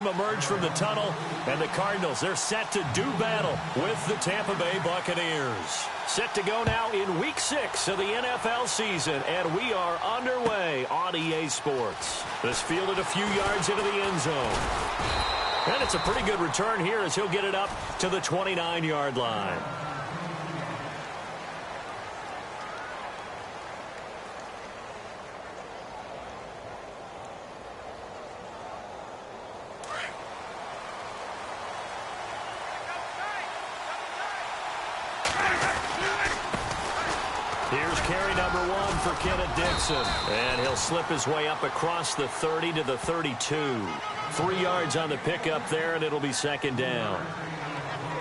Emerge from the tunnel, and the Cardinals, they're set to do battle with the Tampa Bay Buccaneers. Set to go now in Week 6 of the NFL season, and we are underway on EA Sports. This fielded a few yards into the end zone. And it's a pretty good return here as he'll get it up to the 29-yard line. Here's carry number 1 for Kenneth Dixon. And he'll slip his way up across the 30 to the 32. 3 yards on the pickup there, and it'll be second down.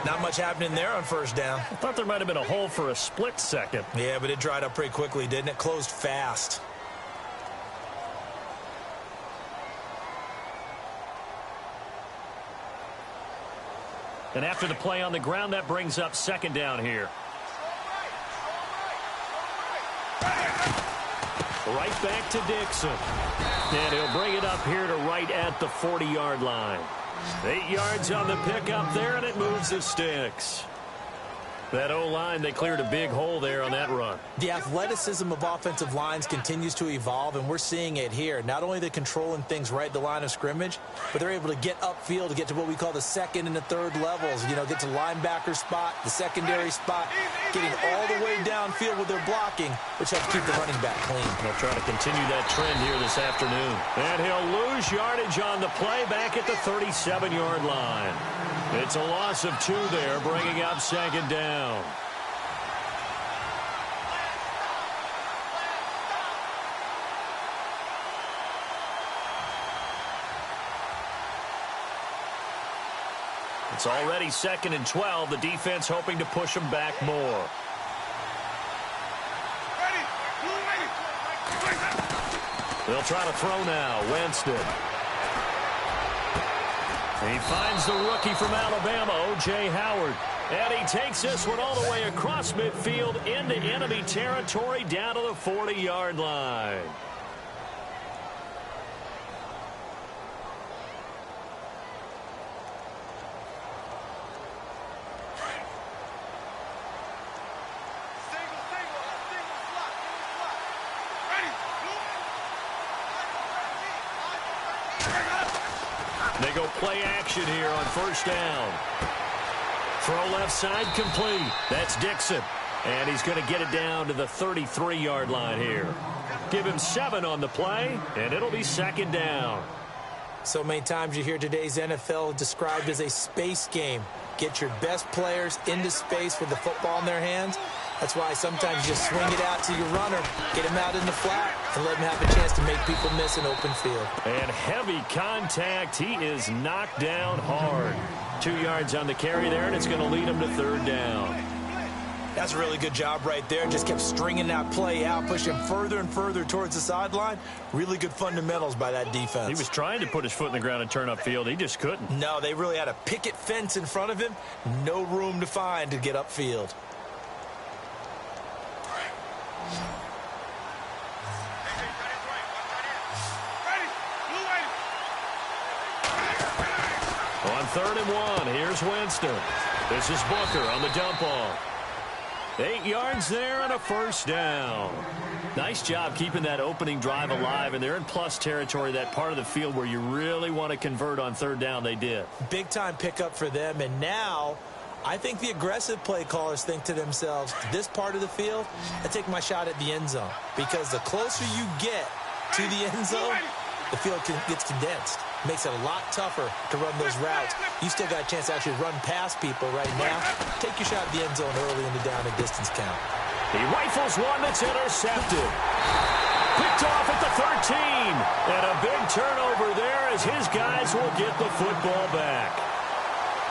Not much happening there on first down. I thought there might have been a hole for a split second. Yeah, but it dried up pretty quickly, didn't it? Closed fast. And after the play on the ground, that brings up second down here. Right back to Dixon. And he'll bring it up here to right at the 40-yard line. 8 yards on the pickup there, and it moves the sticks. That O-line, they cleared a big hole there on that run. The athleticism of offensive lines continues to evolve, and we're seeing it here. Not only are they controlling things right at the line of scrimmage, but they're able to get upfield to get to what we call the second and the third levels. You know, get to linebacker spot, the secondary spot, getting all the way downfield with their blocking, which helps keep the running back clean. They'll try to continue that trend here this afternoon. And he'll lose yardage on the play back at the 37-yard line. It's a loss of 2 there, bringing up second down. It's already 2nd and 12. The defense hoping to push them back more. They'll try to throw now. Winston. He finds the rookie from Alabama, O.J. Howard. And he takes this one all the way across midfield into enemy territory down to the 40-yard line. They go play action here on first down. Throw left side complete. That's Dixon. And he's going to get it down to the 33-yard line here. Give him 7 on the play, and it'll be second down. So many times you hear today's NFL described as a space game. Get your best players into space with the football in their hands. That's why sometimes you just swing it out to your runner, get him out in the flat, and let him have a chance to make people miss an open field. And heavy contact. He is knocked down hard. 2 yards on the carry there, and it's going to lead him to third down. That's a really good job right there. Just kept stringing that play out, pushing further and further towards the sideline. Really good fundamentals by that defense. He was trying to put his foot in the ground and turn upfield. He just couldn't. No, they really had a picket fence in front of him. No room to find to get upfield. On 3rd and 1, here's Winston. This is Booker on the dump off. 8 yards there and a first down. Nice job keeping that opening drive alive, and they're in plus territory, that part of the field where you really want to convert on third down. They did. Big-time pickup for them, and now I think the aggressive play callers think to themselves, this part of the field, I take my shot at the end zone, because the closer you get to the end zone, the field gets condensed. Makes it a lot tougher to run those routes. You still got a chance to actually run past people right now. Take your shot at the end zone early in the down and distance count. He rifles one that's intercepted. Picked off at the 13. And a big turnover there as his guys will get the football back.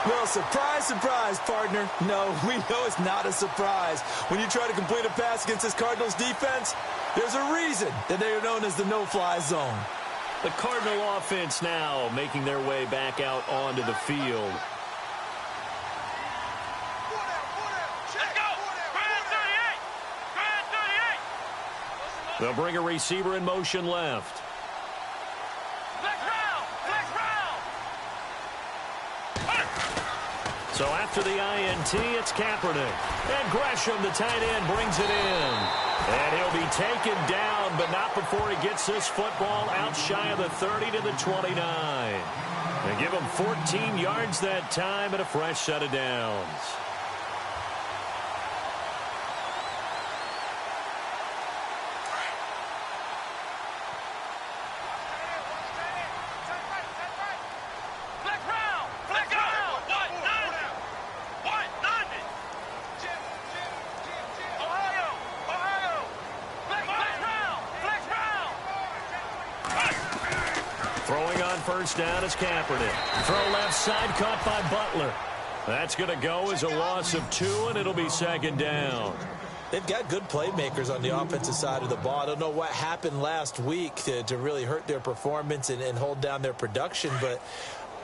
Well, surprise, surprise, partner. No, we know it's not a surprise. When you try to complete a pass against this Cardinals defense, there's a reason that they are known as the no-fly zone. The Cardinal offense now making their way back out onto the field. They'll bring a receiver in motion left. So after the INT, it's Kaepernick. And Gresham, the tight end, brings it in. And he'll be taken down, but not before he gets this football out shy of the 30 to the 29. They give him 14 yards that time and a fresh set of downs. Throwing on first down is Kaepernick. Throw left side, caught by Butler. That's going to go as a loss of 2, and it'll be second down. They've got good playmakers on the offensive side of the ball. I don't know what happened last week to really hurt their performance and hold down their production, but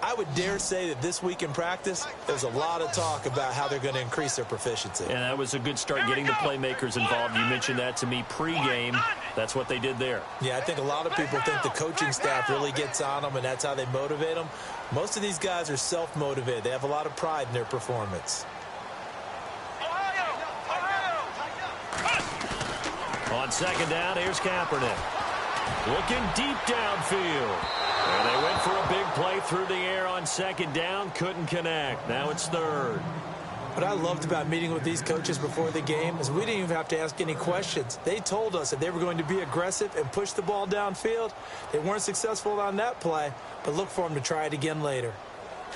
I would dare say that this week in practice, there's a lot of talk about how they're going to increase their proficiency. Yeah, that was a good start getting the playmakers involved. You mentioned that to me pregame. That's what they did there. Yeah, I think a lot of people think the coaching staff really gets on them, and that's how they motivate them. Most of these guys are self-motivated. They have a lot of pride in their performance. On second down, here's Kaepernick. Looking deep downfield. And they went for a big play through the air on second down. Couldn't connect. Now it's third. What I loved about meeting with these coaches before the game is we didn't even have to ask any questions. They told us that they were going to be aggressive and push the ball downfield. They weren't successful on that play, but look for them to try it again later.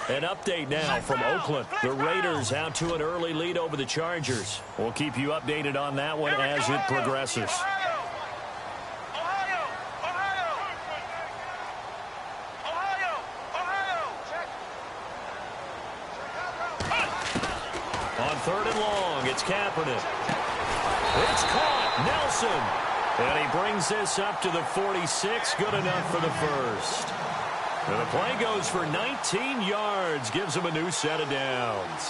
An update now from Oakland. The Raiders out to an early lead over the Chargers. We'll keep you updated on that one as it progresses. On third and long, it's Kaepernick. It's caught. Nelson. And he brings this up to the 46. Good enough for the first. And the play goes for 19 yards. Gives him a new set of downs.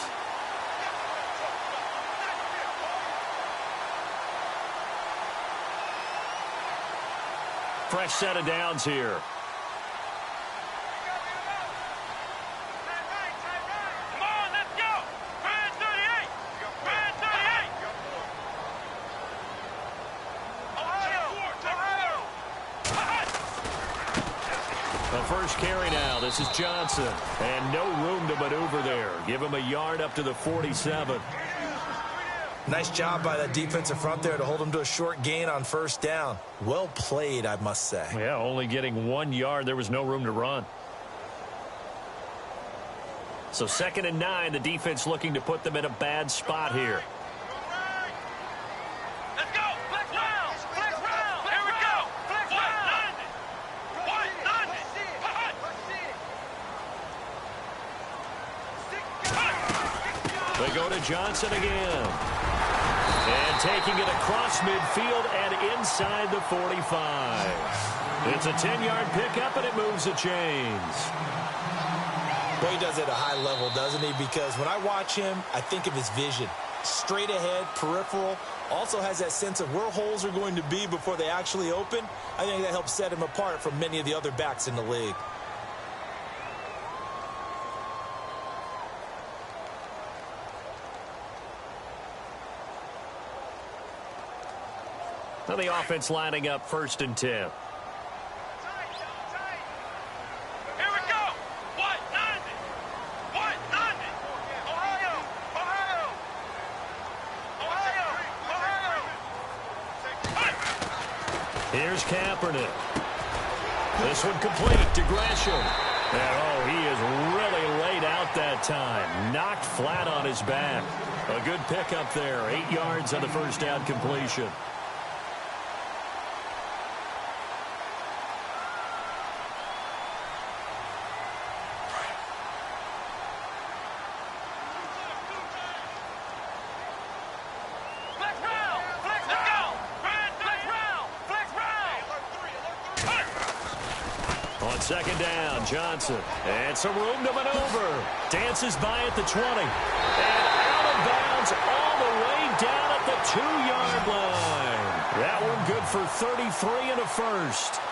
Fresh set of downs here. First carry now. This is Johnson. And no room to maneuver there. Give him a yard up to the 47. Nice job by that defensive front there to hold him to a short gain on first down. Well played, I must say. Yeah, only getting 1 yard. There was no room to run. So 2nd and 9. The defense looking to put them in a bad spot here. They go to Johnson again. And taking it across midfield and inside the 45. It's a 10-yard pickup, and it moves the chains. Boy, he does it at a high level, doesn't he? Because when I watch him, I think of his vision. Straight ahead, peripheral. Also has that sense of where holes are going to be before they actually open. I think that helps set him apart from many of the other backs in the league. Now the offense lining up 1st and 10. Here we go. What? Ohio. Here's Kaepernick. This one complete to Gresham. And, he is really laid out that time. Knocked flat on his back. A good pickup there. 8 yards on the first down completion. Second down, Johnson. And some room to maneuver. Dances by at the 20. And out of bounds all the way down at the 2-yard line. That one good for 33 and a first.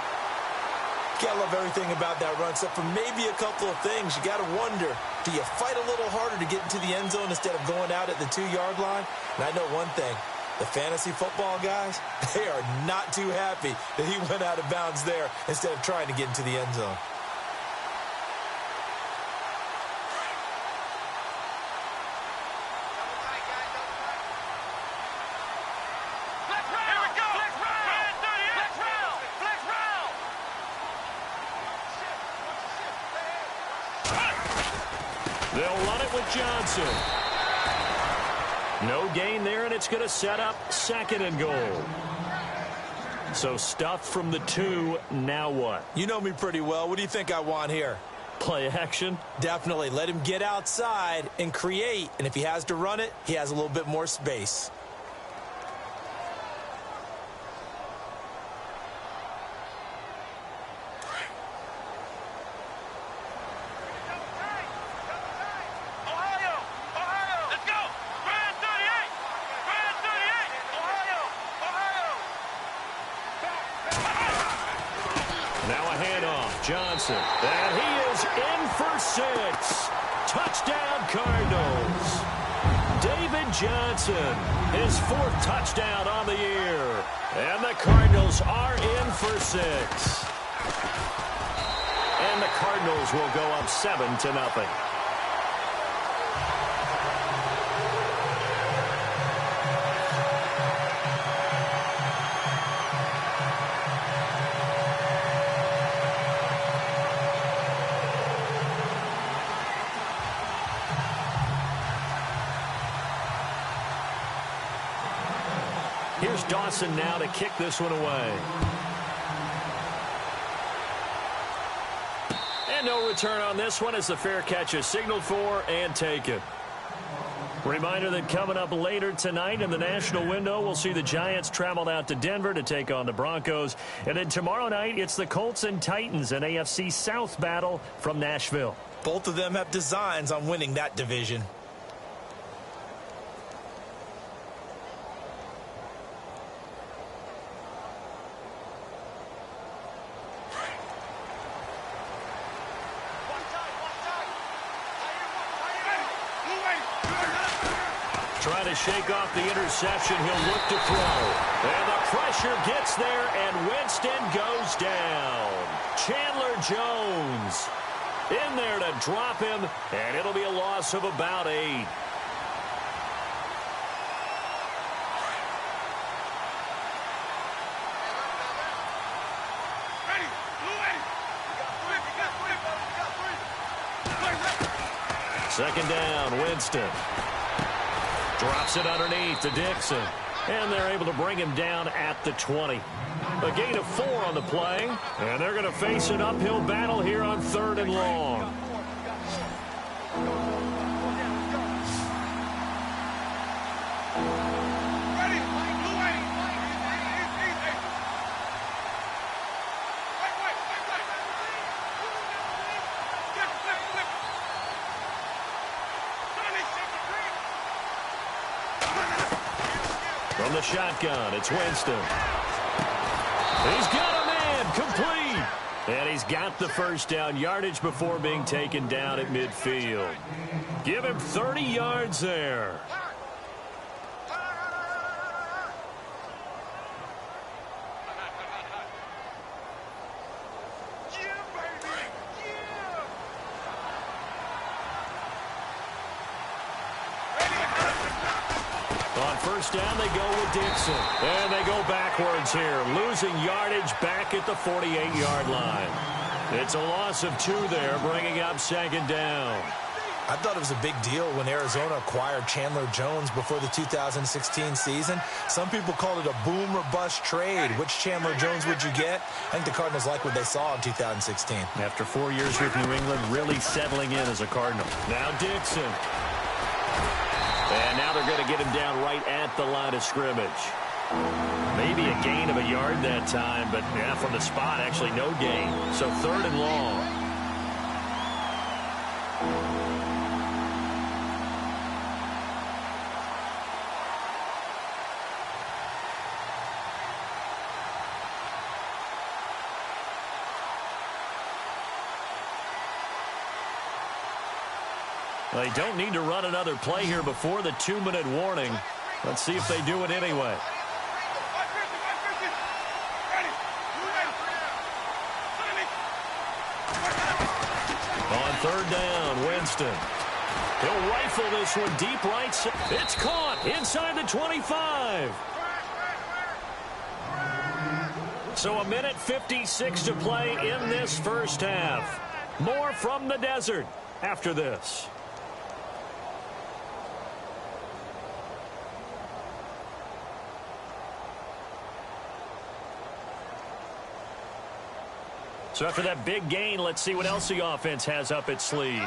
Gotta love everything about that run, except for maybe a couple of things. You gotta wonder, do you fight a little harder to get into the end zone instead of going out at the 2-yard line? And I know one thing, the fantasy football guys, they are not too happy that he went out of bounds there instead of trying to get into the end zone. They'll run it with Johnson. No gain there, and it's going to set up 2nd and goal. So stuffed from the 2, now what? You know me pretty well. What do you think I want here? Play action? Definitely. Let him get outside and create. And if he has to run it, he has a little bit more space. Johnson, and he is in for 6. Touchdown, Cardinals. David Johnson, his 4th touchdown on the year. And the Cardinals are in for 6. And the Cardinals will go up 7-0. Here's Dawson now to kick this one away. And no return on this one as the fair catch is signaled for and taken. Reminder that coming up later tonight in the national window, we'll see the Giants travel out to Denver to take on the Broncos. And then tomorrow night, it's the Colts and Titans, an AFC South battle from Nashville. Both of them have designs on winning that division. Trying to shake off the interception. He'll look to throw. And the pressure gets there, and Winston goes down. Chandler Jones in there to drop him, and it'll be a loss of about 8. Second down, Winston. Drops it underneath to Dixon. And they're able to bring him down at the 20. A gain of 4 on the play. And they're going to face an uphill battle here on 3rd and long. From the shotgun, it's Winston. He's got a man, complete. And he's got the first down, yardage before being taken down at midfield. Give him 30 yards there. On first down, they go with Dixon. And they go backwards here, losing yardage back at the 48-yard line. It's a loss of 2 there, bringing up 2nd down. I thought it was a big deal when Arizona acquired Chandler Jones before the 2016 season. Some people called it a boom or bust trade. Which Chandler Jones would you get? I think the Cardinals like what they saw in 2016. After 4 years with New England, really settling in as a Cardinal. Now Dixon. And now they're going to get him down right at the line of scrimmage. Maybe a gain of a yard that time, but yeah, from the spot, actually no gain. So 3rd and long. They don't need to run another play here before the 2-minute warning. Let's see if they do it anyway. On third down, Winston. He'll rifle this one deep right. It's caught inside the 25. So 1:56 to play in this first half. More from the desert after this. So after that big gain, let's see what else the offense has up its sleeve.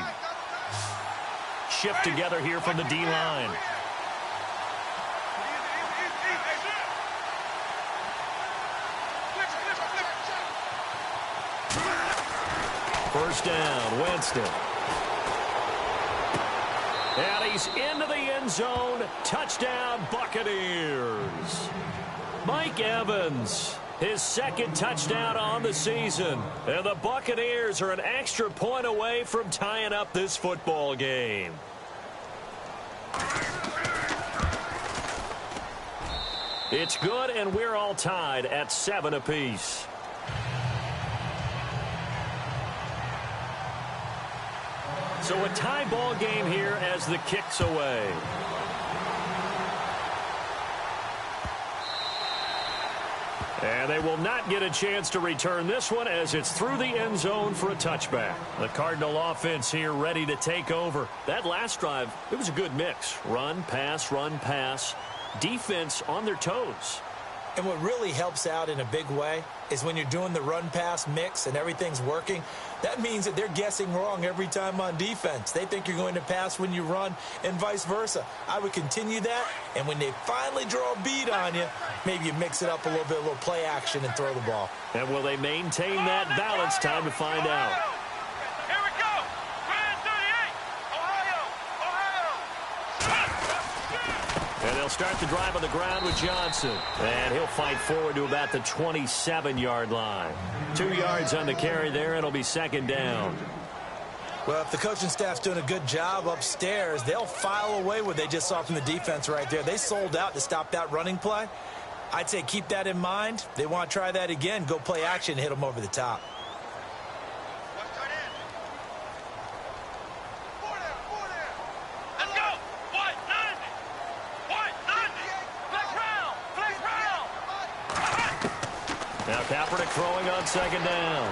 Shift together here from the D-line. First down, Winston. And he's into the end zone. Touchdown, Buccaneers. Mike Evans, his second touchdown on the season. And the Buccaneers are an extra point away from tying up this football game. It's good, and we're all tied at 7 apiece. So a tie ball game here as the kick's away. And they will not get a chance to return this one as it's through the end zone for a touchback. The Cardinal offense here ready to take over. That last drive, it was a good mix. Run, pass, defense on their toes. And what really helps out in a big way is when you're doing the run-pass mix and everything's working, that means that they're guessing wrong every time on defense. They think you're going to pass when you run and vice versa. I would continue that, and when they finally draw a beat on you, maybe you mix it up a little bit, a little play action and throw the ball. And will they maintain that balance? Time to find out. Here we go. Grand 38. And they'll start the drive on the ground with Johnson. And he'll fight forward to about the 27-yard line. 2 yards on the carry there, and it'll be second down. Well, if the coaching staff's doing a good job upstairs, they'll file away what they just saw from the defense right there. They sold out to stop that running play. I'd say keep that in mind. They want to try that again, go play action, hit them over the top. Let's go. What? 90. What? 90. Flex round. Flex round. Now Kaepernick throwing on second down.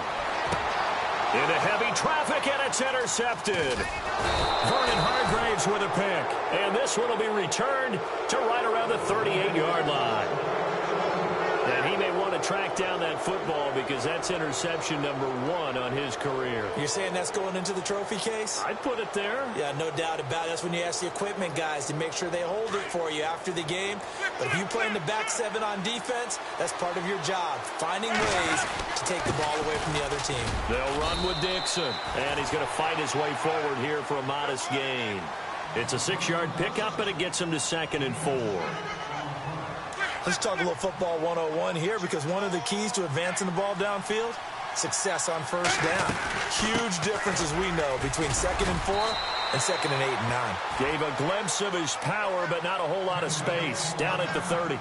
Into heavy traffic, and it's intercepted. Vernon Hargraves with a pick. And this one will be returned to right around the 38-yard line. And he may want to track down that football because that's interception number 1 on his career. You're saying that's going into the trophy case? I'd put it there. Yeah, no doubt about it. That's when you ask the equipment guys to make sure they hold it for you after the game. But if you play in the back 7 on defense, that's part of your job, finding ways to take the ball away from the other team. They'll run with Dixon, and he's going to fight his way forward here for a modest gain. It's a 6-yard pickup, and it gets him to 2nd and 4. Let's talk a little football 101 here, because one of the keys to advancing the ball downfield, success on first down. Huge difference, as we know, between 2nd and 4 and 2nd and 8 and 9. Gave a glimpse of his power, but not a whole lot of space. Down at the 30.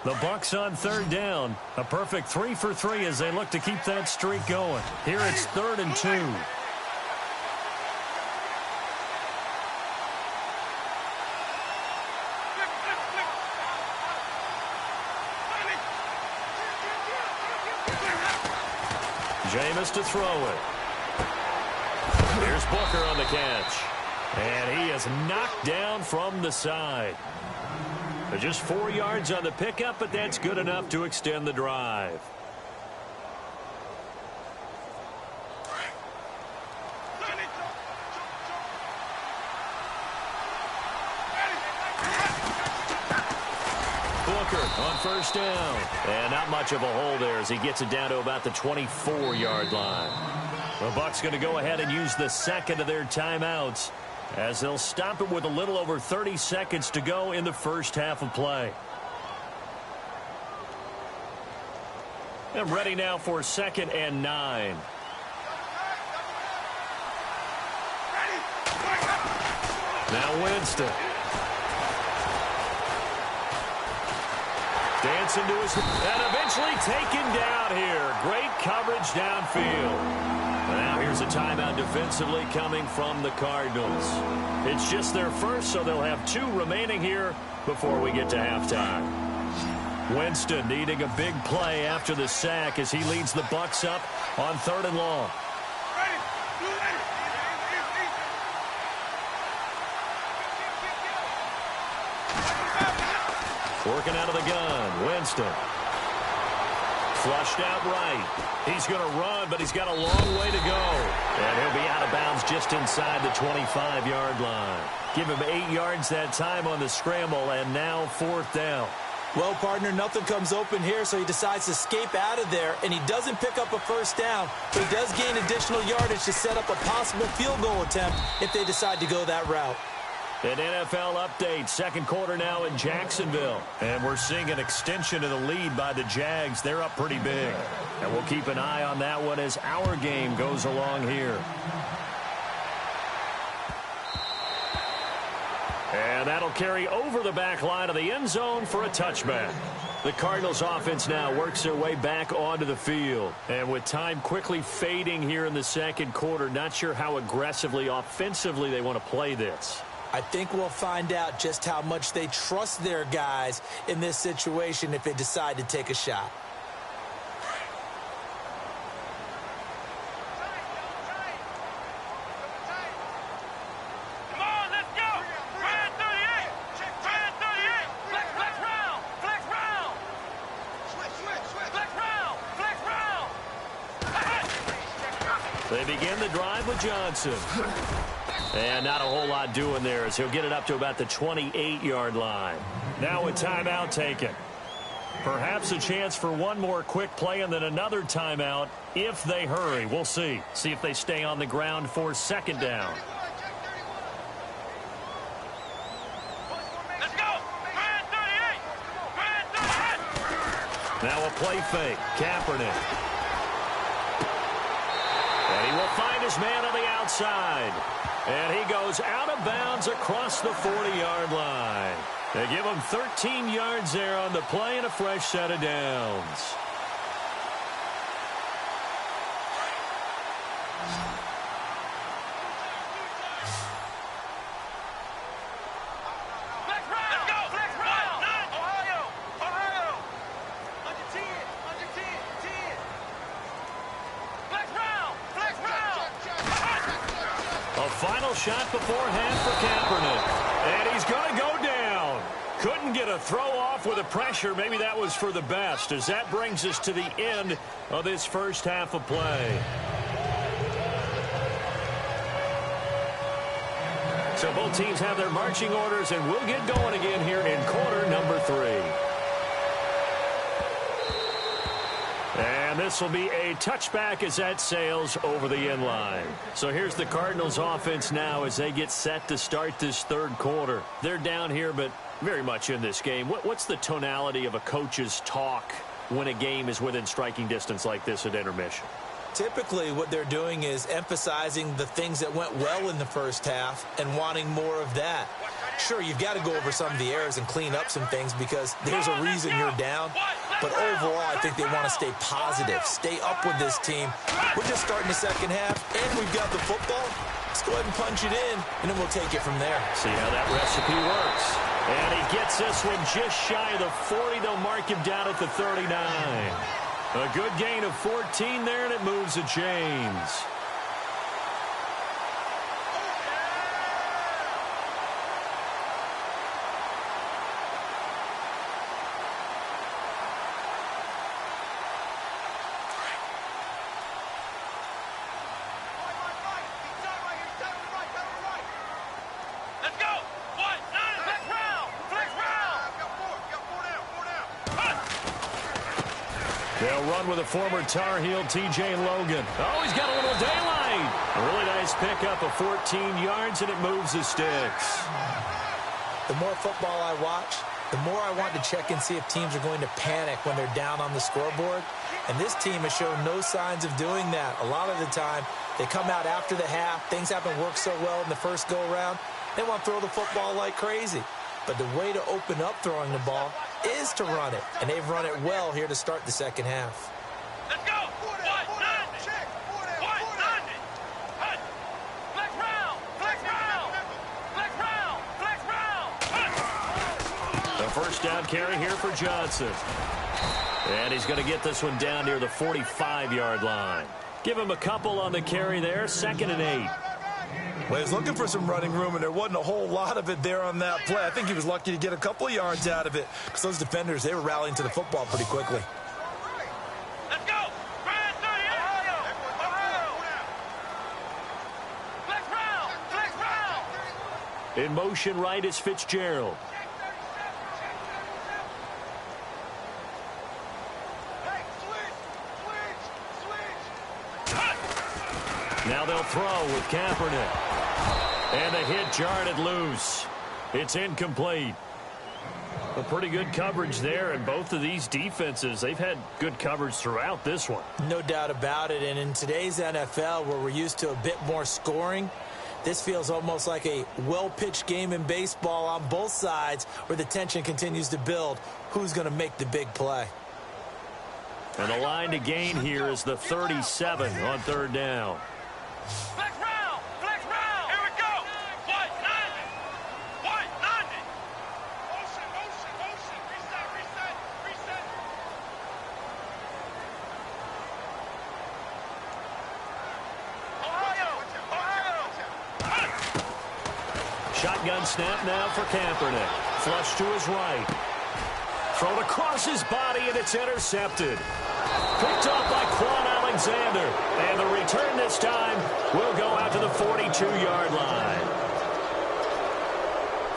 The Bucs on third down. A perfect 3 for 3 as they look to keep that streak going. Here it's 3rd and 2. Jameis to throw it. Here's Booker on the catch. And he is knocked down from the side. Just 4 yards on the pickup, but that's good enough to extend the drive. Booker on first down. And not much of a hole there as he gets it down to about the 24-yard line. The Bucs going to go ahead and use the second of their timeouts as they'll stop it with a little over 30 seconds to go in the first half of play. And ready now for 2nd and 9. Now Winston. Dancing to his... And eventually taken down here. Great coverage downfield. Now here's a timeout defensively coming from the Cardinals. It's just their first, so they'll have 2 remaining here before we get to halftime. Winston needing a big play after the sack as he leads the Bucs up on 3rd and long. Working out of the gun, Winston. Flushed out right. He's going to run, but he's got a long way to go. And he'll be out of bounds just inside the 25-yard line. Give him 8 yards that time on the scramble, and now 4th down. Well, partner, nothing comes open here, so he decides to escape out of there, and he doesn't pick up a 1st down, but he does gain additional yardage to set up a possible field goal attempt if they decide to go that route. An NFL update, 2nd quarter now in Jacksonville. And we're seeing an extension of the lead by the Jags. They're up pretty big. And we'll keep an eye on that one as our game goes along here. And that'll carry over the back line of the end zone for a touchback. The Cardinals offense now works their way back onto the field. And with time quickly fading here in the 2nd quarter, not sure how aggressively, offensively they want to play this. I think we'll find out just how much they trust their guys in this situation if they decide to take a shot. Come on, let's go! Red 38! Red 38! Flex round! Flex round! Flex round! Flex round! They begin the drive with Johnson. And not a whole lot doing there as he'll get it up to about the 28-yard line. Now a timeout taken. Perhaps a chance for one more quick play and then another timeout if they hurry. We'll see. See if they stay on the ground for 2nd down. Let's go! Red 38! Red 38! Now a play fake. Kaepernick. And he will find his man on the outside. And he goes out of bounds across the 40-yard line. They give him 13 yards there on the play and a fresh set of downs. Let's go! Flex round! Ohio! Ohio! Under 10! Under 10! 10! Flex round! Flex round! A final shot before half for Kaepernick. And he's going to go down. Couldn't get a throw off with the pressure. Maybe that was for the best, as that brings us to the end of this first half of play. So both teams have their marching orders, and we'll get going again here in quarter number 3. And this will be a touchback as that sails over the end line. So here's the Cardinals offense now as they get set to start this 3rd quarter. They're down here, but very much in this game. What's the tonality of a coach's talk when a game is within striking distance like this at intermission? Typically, what they're doing is emphasizing the things that went well in the first half and wanting more of that. Sure, you've got to go over some of the errors and clean up some things because there's a reason you're down. But overall, I think they want to stay positive, stay up with this team. We're just starting the 2nd half, and we've got the football. Let's go ahead and punch it in, and then we'll take it from there. See how that recipe works. And he gets this one just shy of the 40. They'll mark him down at the 39. A good gain of 14 there, and it moves the chains. Let's go! One, nine, flex round! Flex round! Got four down! They'll run with a former Tar Heel, T.J. Logan. Oh, he's got a little daylight right. A really nice pickup of 14 yards, and it moves the sticks. The more football I watch, the more I want to check and see if teams are going to panic when they're down on the scoreboard. And this team has shown no signs of doing that. A lot of the time, they come out after the half. Things haven't worked so well in the first go-around. They want to throw the football like crazy. But the way to open up throwing the ball is to run it. And they've run it well here to start the second half. Let's go. First down carry here for Johnson. And he's going to get this one down near the 45-yard line. Give him a couple on the carry there, 2nd and 8. Well, he was looking for some running room, and there wasn't a whole lot of it there on that play. I think he was lucky to get a couple of yards out of it because those defenders, they were rallying to the football pretty quickly. Let's go. Flex round. In motion right is Fitzgerald. Now they'll throw with Kaepernick. And the hit jarred it loose. It's incomplete. A pretty good coverage there, and both of these defenses, they've had good coverage throughout this one. No doubt about it, and in today's NFL, where we're used to a bit more scoring, this feels almost like a well-pitched game in baseball on both sides where the tension continues to build. Who's going to make the big play? And the line to gain here is the 37 on 3rd down. Flex round. Here we go. 190. Motion. Reset. Ohio. Shotgun snap now for Kaepernick. Flush to his right. Thrown across his body, and it's intercepted. Picked off by Quan Alexander. And the return this time will go out to the 42-yard line.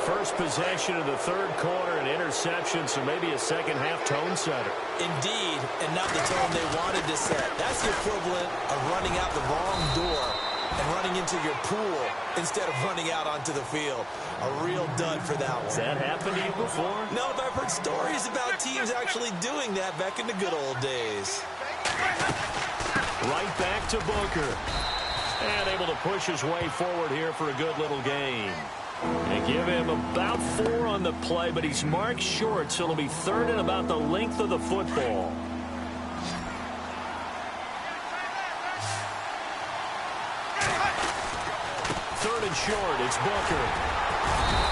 First possession of the 3rd quarter, an interception, so maybe a second-half tone setter. Indeed, and not the tone they wanted to set. That's the equivalent of running out the wrong door and running into your pool instead of running out onto the field. A real dud for that one. Has that happened to you before? No, but I've heard stories about teams actually doing that back in the good old days. Right back to Booker. And able to push his way forward here for a good little gain. And give him about 4 on the play, but he's marked short, so it'll be 3rd and about the length of the football. Third and short, it's Booker.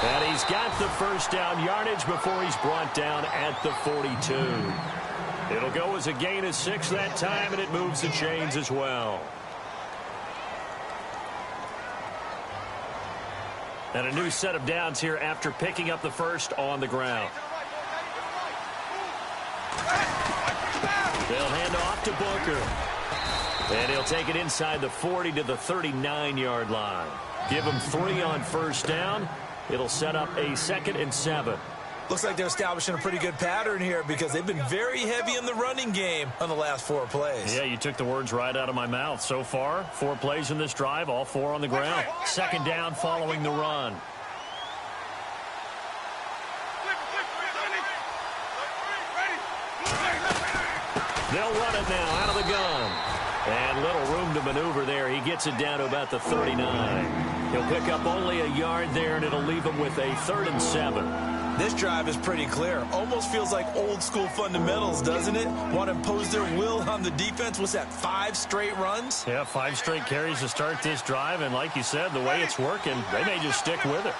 And he's got the first down yardage before he's brought down at the 42. It'll go as a gain of 6 that time, and it moves the chains as well. And a new set of downs here after picking up the first on the ground. They'll hand off to Booker. And he'll take it inside the 40 to the 39-yard line. Give him 3 on first down. It'll set up a 2nd and 7. Looks like they're establishing a pretty good pattern here because they've been very heavy in the running game on the last 4 plays. Yeah, you took the words right out of my mouth. So far, 4 plays in this drive, all 4 on the ground. 2nd down following the run. They'll run it now out of the gun. And little room to maneuver there. He gets it down to about the 39. He'll pick up only a yard there, and it'll leave him with a 3rd and 7. This drive is pretty clear. Almost feels like old school fundamentals, doesn't it? Want to impose their will on the defense. What's that, 5 straight runs? Yeah, 5 straight carries to start this drive. And like you said, the way it's working, they may just stick with it.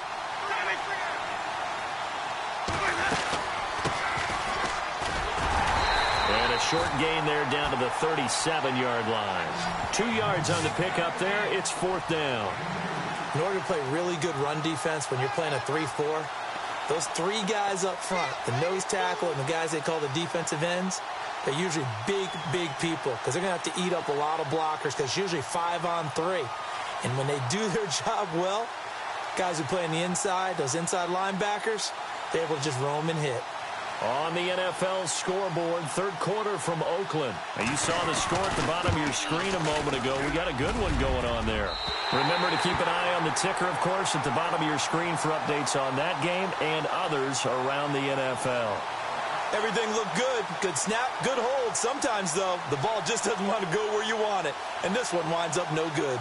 And a short gain there down to the 37-yard line. 2 yards on the pickup there. It's 4th down. In order to play really good run defense when you're playing a 3-4, those 3 guys up front, the nose tackle and the guys they call the defensive ends, they're usually big people because they're going to have to eat up a lot of blockers because it's usually 5 on 3. And when they do their job well, guys who play on the inside, those inside linebackers, they're able to just roam and hit. On the NFL scoreboard, third quarter from Oakland. And you saw the score at the bottom of your screen a moment ago. We got a good one going on there. Remember to keep an eye on the ticker, of course, at the bottom of your screen for updates on that game and others around the NFL. Everything looked good. Good snap, good hold. Sometimes, though, the ball just doesn't want to go where you want it. And this one winds up no good.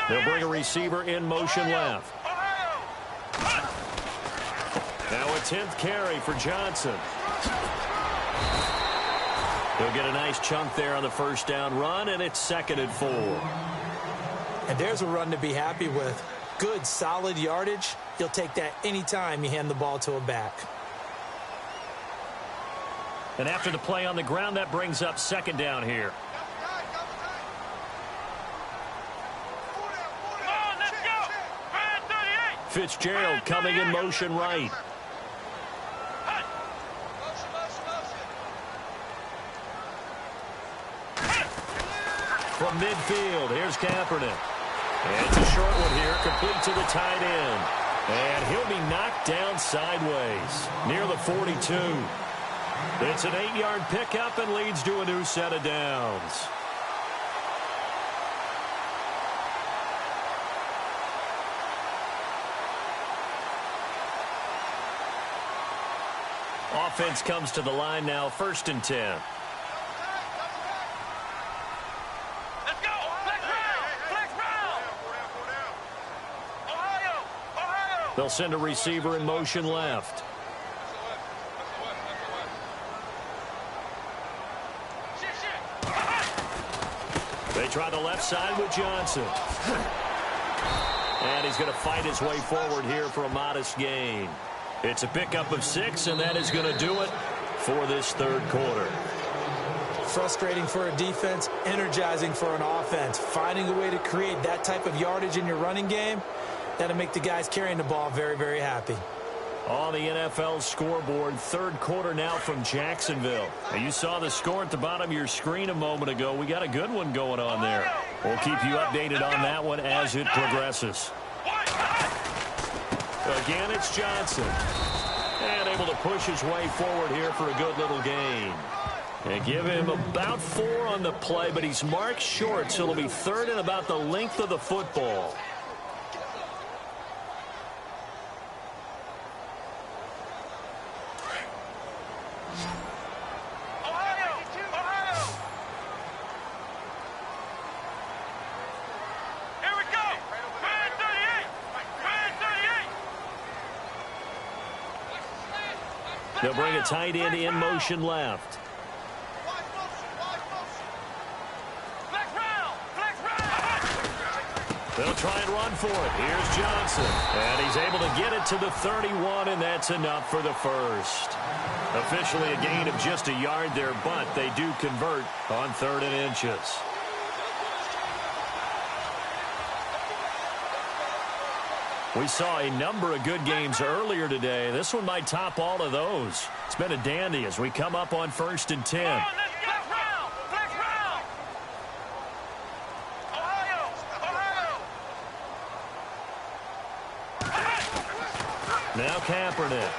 They'll bring a receiver in motion left. Now a 10th carry for Johnson. He'll get a nice chunk there on the first down run, and it's 2nd and 4. And there's a run to be happy with. Good, solid yardage. You'll take that anytime you hand the ball to a back. And after the play on the ground, that brings up 2nd down here. Fitzgerald coming in motion right. From midfield, here's Kaepernick. And it's a short one here, complete to the tight end. And he'll be knocked down sideways, near the 42. It's an 8-yard pickup and leads to a new set of downs. Offense comes to the line now, 1st and 10. Let's go! Flex round! Ohio! They'll send a receiver in motion left. They try the left side with Johnson. And he's going to fight his way forward here for a modest gain. It's a pickup of 6, and that is going to do it for this third quarter. Frustrating for a defense, energizing for an offense. Finding a way to create that type of yardage in your running game, that'll make the guys carrying the ball very, very happy. On the NFL scoreboard, third quarter now from Jacksonville. Now, you saw the score at the bottom of your screen a moment ago. We got a good one going on there. We'll keep you updated on that one as it progresses. Again, it's Johnson. And able to push his way forward here for a good little gain. And give him about 4 on the play, but he's marked short, so it'll be 3rd and about the length of the football. They'll bring a tight end in motion left. They'll try and run for it. Here's Johnson. And he's able to get it to the 31, and that's enough for the first. Officially a gain of just a yard there, but they do convert on 3rd and inches. We saw a number of good games earlier today. This one might top all of those. It's been a dandy as we come up on 1st and 10. Now Kaepernick.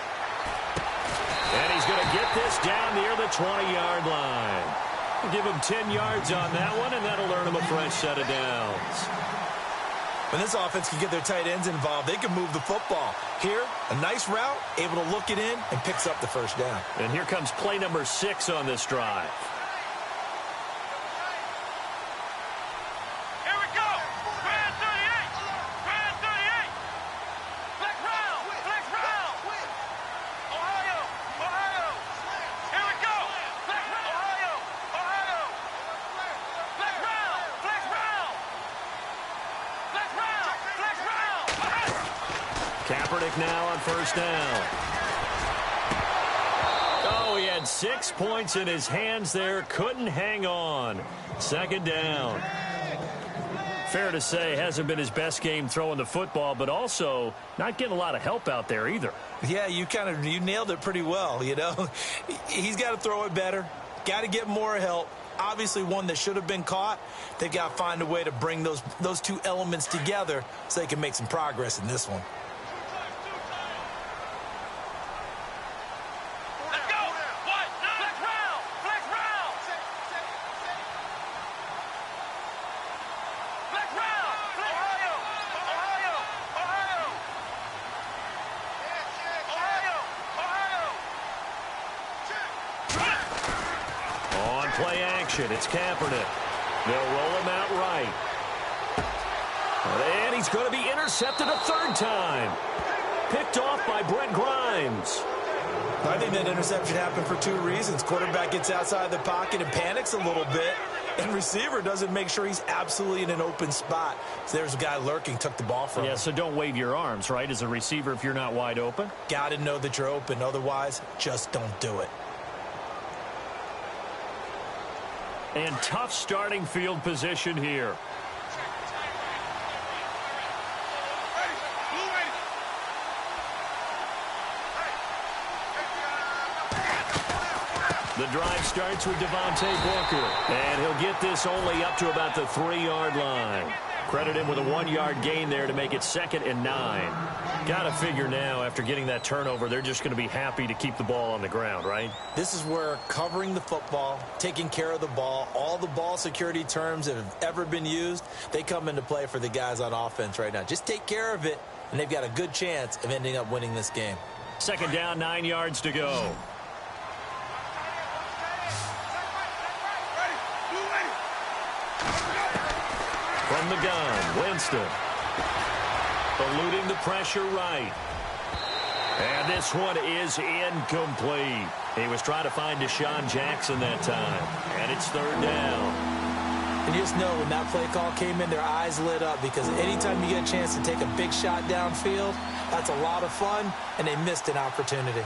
And he's going to get this down near the 20-yard line. We'll give him 10 yards on that one, and that'll earn him a fresh set of downs. When this offense can get their tight ends involved, they can move the football. Here, a nice route, able to look it in, and picks up the first down. And here comes play number 6 on this drive. Here we go! Grand 38! Grand 38! Flex round! Flex round! Ohio! Here we go! Flex round! Ohio! Flex round! Flex round! Flex round! Kaepernick now on first down. Oh, he had 6 points in his hands there. Couldn't hang on. 2nd down. fair to say, hasn't been his best game throwing the football, but also not getting a lot of help out there either. Yeah, you nailed it pretty well, you know. He's got to throw it better, got to get more help. Obviously one that should have been caught. They've got to find a way to bring those two elements together so they can make some progress in this one. Let's go. What? Flex round. Flex round. Flex round. Ohio. Ohio. Ohio. Ohio. On play action, it's Kaepernick. They'll roll him out right. And he's going to be intercepted a third time. Picked off by Brent Grimes. I think that interception happened for two reasons. Quarterback gets outside the pocket and panics a little bit, and receiver doesn't make sure he's absolutely in an open spot. So there's a guy lurking, took the ball from him. Yeah, so don't wave your arms, right, as a receiver if you're not wide open. Got to know that you're open. Otherwise, just don't do it. And tough starting field position here. The drive starts with Devontae Booker, and he'll get this only up to about the 3-yard line. Credit him with a 1-yard gain there to make it 2nd and 9. Got to figure now, after getting that turnover, they're just going to be happy to keep the ball on the ground, right? This is where covering the football, taking care of the ball, all the ball security terms that have ever been used, they come into play for the guys on offense right now. Just take care of it, and they've got a good chance of ending up winning this game. 2nd down, 9 yards to go. From the gun, Winston. Eluding the pressure right. And this one is incomplete. He was trying to find Deshaun Jackson that time. And it's 3rd down. And you just know when that play call came in, their eyes lit up, because anytime you get a chance to take a big shot downfield, that's a lot of fun, and they missed an opportunity.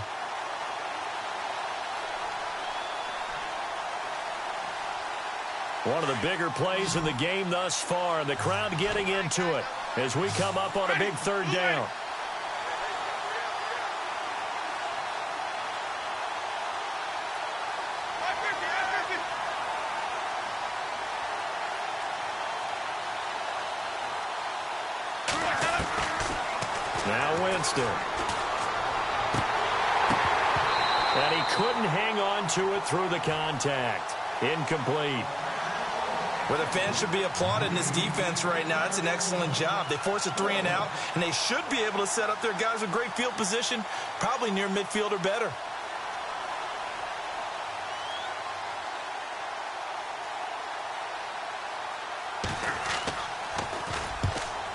One of the bigger plays in the game thus far, and the crowd getting into it as we come up on a big 3rd down. Now Winston. And he couldn't hang on to it through the contact. Incomplete. Well, the fans should be applauding this defense right now. It's an excellent job. They force a 3-and-out, and they should be able to set up their guys with great field position, probably near midfield or better.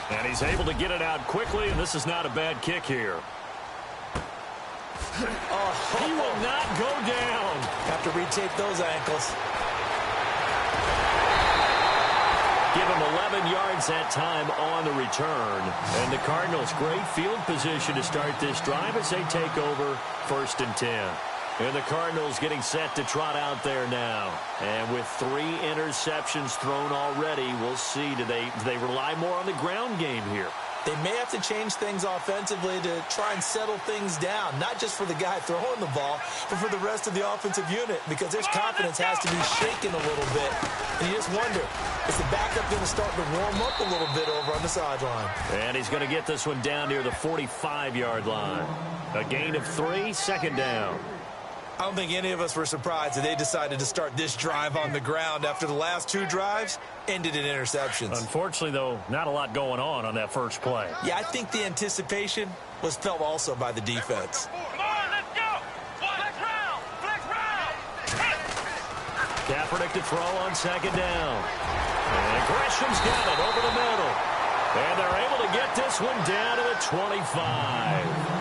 And he's able to get it out quickly, and this is not a bad kick here. He will not go down. Have to retake those ankles. Give him 11 yards that time on the return. And the Cardinals, great field position to start this drive as they take over 1st and 10. And the Cardinals getting set to trot out there now. And with 3 interceptions thrown already, we'll see. Do they rely more on the ground game here? They may have to change things offensively to try and settle things down, not just for the guy throwing the ball, but for the rest of the offensive unit, because their confidence has to be shaken a little bit. And you just wonder, is the backup going to start to warm up a little bit over on the sideline? And he's going to get this one down near the 45-yard line. A gain of 3, 2nd down. I don't think any of us were surprised that they decided to start this drive on the ground after the last 2 drives ended in interceptions. Unfortunately, though, not a lot going on that first play. Yeah, I think the anticipation was felt also by the defense. Come on, let's go. Flex round. Flex round. Kaepernick to throw on 2nd down. And Gresham's got it over the middle. And they're able to get this one down to the 25.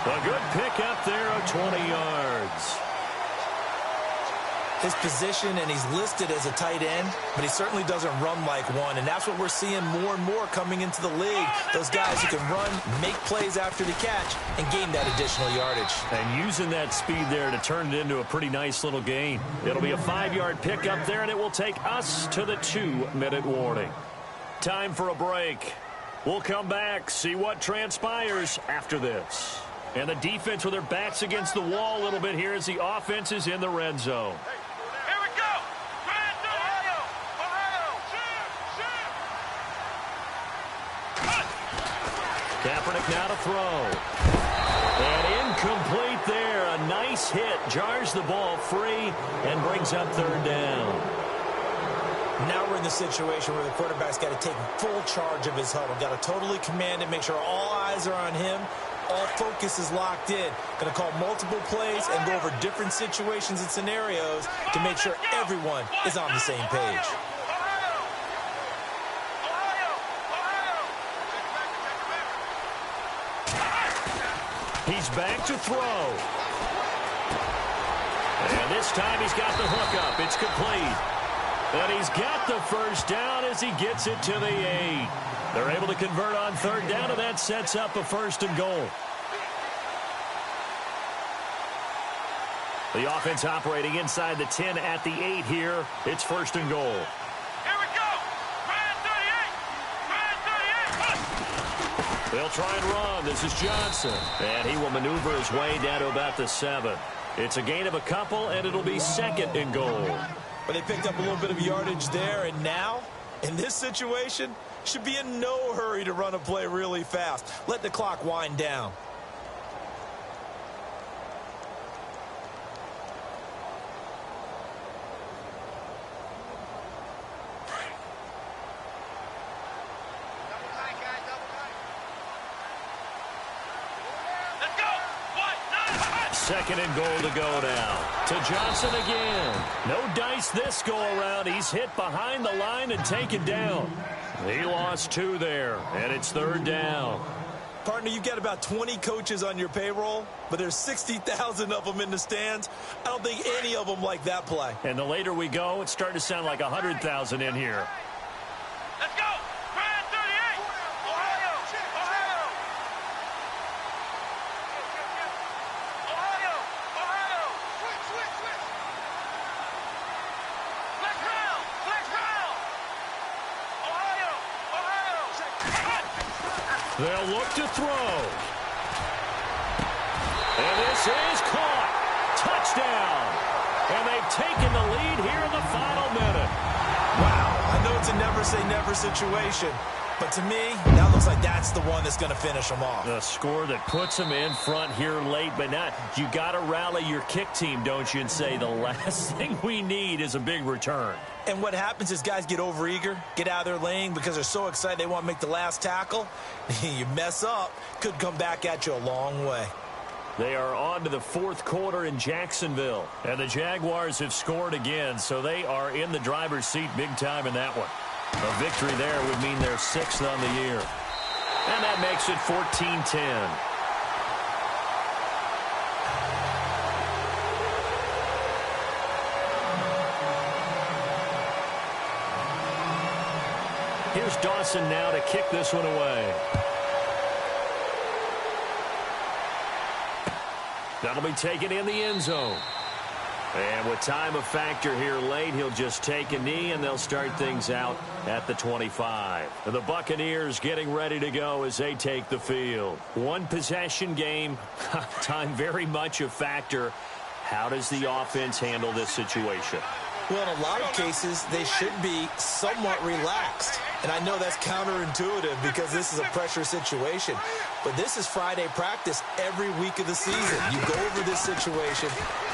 A good pickup there of 20 yards. His position, and he's listed as a tight end, but he certainly doesn't run like one, and that's what we're seeing more and more coming into the league. Those guys who can run, make plays after the catch, and gain that additional yardage. And using that speed there to turn it into a pretty nice little gain. It'll be a 5-yard pickup there, and it will take us to the 2-minute warning. Time for a break. We'll come back, see what transpires after this. And the defense with their backs against the wall a little bit here as the offense is in the red zone. Here we go. Ohio. Kaepernick now to throw. And incomplete there. A nice hit. Jars the ball free and brings up third down. Now we're in the situation where the quarterback's got to take full charge of his huddle. Got to totally command it, make sure all eyes are on him. All focus is locked in. Going to call multiple plays and go over different situations and scenarios to make sure everyone is on the same page. He's back to throw. And this time he's got the hook up. It's complete. And he's got the first down as he gets it to the 8. They're able to convert on third down, and that sets up a first and goal. The offense operating inside the 10 at the 8 here. It's first and goal. Here we go. Ryan 38. They'll try and run. This is Johnson. And he will maneuver his way down to about the 7. It's a gain of a couple, and it'll be second and goal. But they picked up a little bit of yardage there, and now, in this situation, should be in no hurry to run a play really fast. Let the clock wind down. Second and goal to go now. To Johnson again. No dice this go around. He's hit behind the line and taken down. He lost 2 there, and it's third down. Partner, you've got about 20 coaches on your payroll, but there's 60,000 of them in the stands. I don't think any of them like that play. And the later we go, it's starting to sound like 100,000 in here. Let's go. Ryan 38. Ohio. Switch. Flex round. Ohio. They'll look to throw. And this is caught. Touchdown. And they've taken the lead here in the final minute. Wow, I know it's a never-say-never situation, but to me, that looks like that's the one that's going to finish them off. The score that puts them in front here late, but not. You got to rally your kick team, don't you, and say the last thing we need is a big return. And what happens is guys get overeager, get out of their lane because they're so excited they want to make the last tackle. You mess up, could come back at you a long way. They are on to the fourth quarter in Jacksonville, and the Jaguars have scored again, so they are in the driver's seat big time in that one. A victory there would mean they're 6th on the year. And that makes it 14-10. Here's Dawson now to kick this one away. That'll be taken in the end zone. And with time a factor here late, he'll just take a knee, and they'll start things out at the 25. The Buccaneers getting ready to go as they take the field. One possession game, time very much a factor. How does the offense handle this situation? Well, in a lot of cases, they should be somewhat relaxed. And I know that's counterintuitive because this is a pressure situation. But this is Friday practice every week of the season. You go over this situation,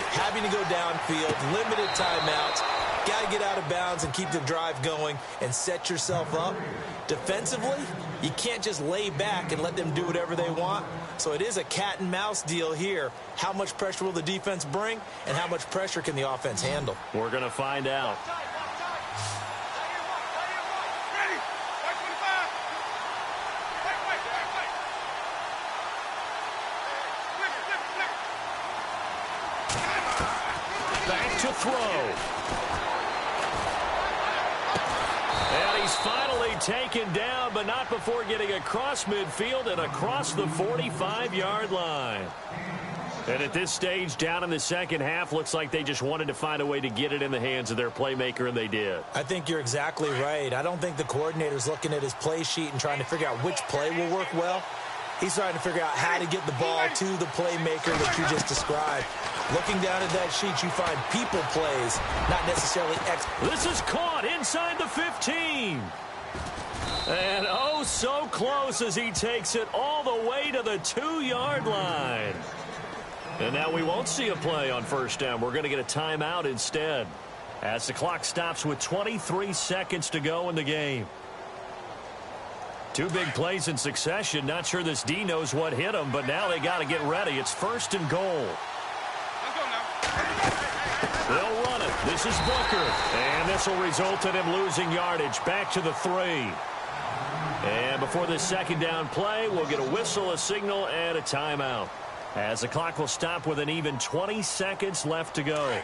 having to go downfield, limited timeouts, got to get out of bounds and keep the drive going and set yourself up. Defensively, you can't just lay back and let them do whatever they want. So it is a cat and mouse deal here. How much pressure will the defense bring, and how much pressure can the offense handle? We're going to find out. Back to throw. And he's finally taken down, but not before getting across midfield and across the 45-yard line. And at this stage, down in the second half, looks like they just wanted to find a way to get it in the hands of their playmaker, and they did. I think you're exactly right. I don't think the coordinator's looking at his play sheet and trying to figure out which play will work well. He's trying to figure out how to get the ball to the playmaker that you just described. Looking down at that sheet, you find people plays, not necessarily This is caught inside the 15. And oh, so close as he takes it all the way to the 2-yard line. And now we won't see a play on first down. We're going to get a timeout instead as the clock stops with 23 seconds to go in the game. Two big plays in succession. Not sure this D knows what hit him, but now they got to get ready. It's first and goal. They'll run it. This is Booker. And this will result in him losing yardage. Back to the 3. And before this second down play, we'll get a whistle, a signal, and a timeout, as the clock will stop with an even 20 seconds left to go.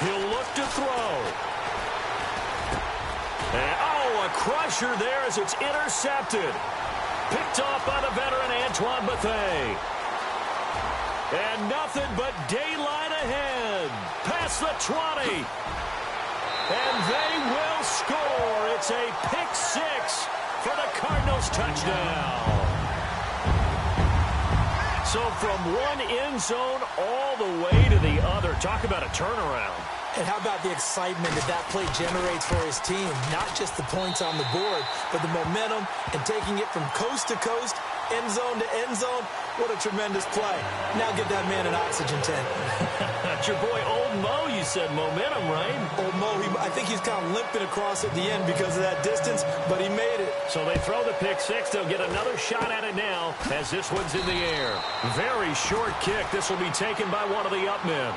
He'll look to throw. And, oh, a crusher there as it's intercepted. Picked off by the veteran Antoine Bethea. And nothing but daylight ahead. Past the 20. And they will score. It's a pick 6 for the Cardinals touchdown. So from one end zone all the way to the other. Talk about a turnaround. And how about the excitement that that play generates for his team? Not just the points on the board, but the momentum and taking it from coast to coast, end zone to end zone. What a tremendous play. Now get that man an oxygen tent. That's your boy Old Mo. You said momentum, right? Old Mo, I think he's kind of limping across at the end because of that distance, but he made it. So they throw the pick 6. They'll get another shot at it now as this one's in the air. Very short kick. This will be taken by one of the up men.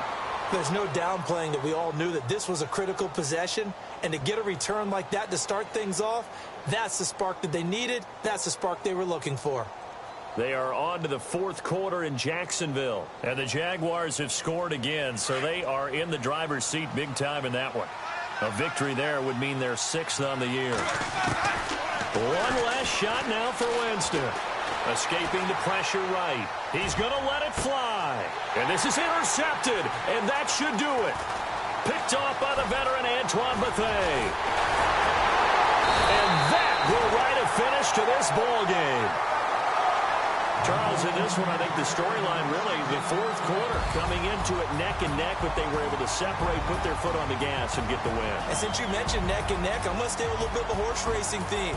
There's no downplaying that we all knew that this was a critical possession, and to get a return like that to start things off, that's the spark that they needed. That's the spark they were looking for. They are on to the fourth quarter in Jacksonville, and the Jaguars have scored again, so they are in the driver's seat big time in that one. A victory there would mean they're 6th on the year. One last shot now for Winston. Escaping the pressure right. He's going to let it fly. And this is intercepted, and that should do it. Picked off by the veteran Antoine Bethea. And that will write a finish to this ball game. Charles, in this one, I think the storyline really, the fourth quarter, coming into it neck and neck, but they were able to separate, put their foot on the gas, and get the win. And since you mentioned neck and neck, I'm going to stay with a little bit of a horse racing theme.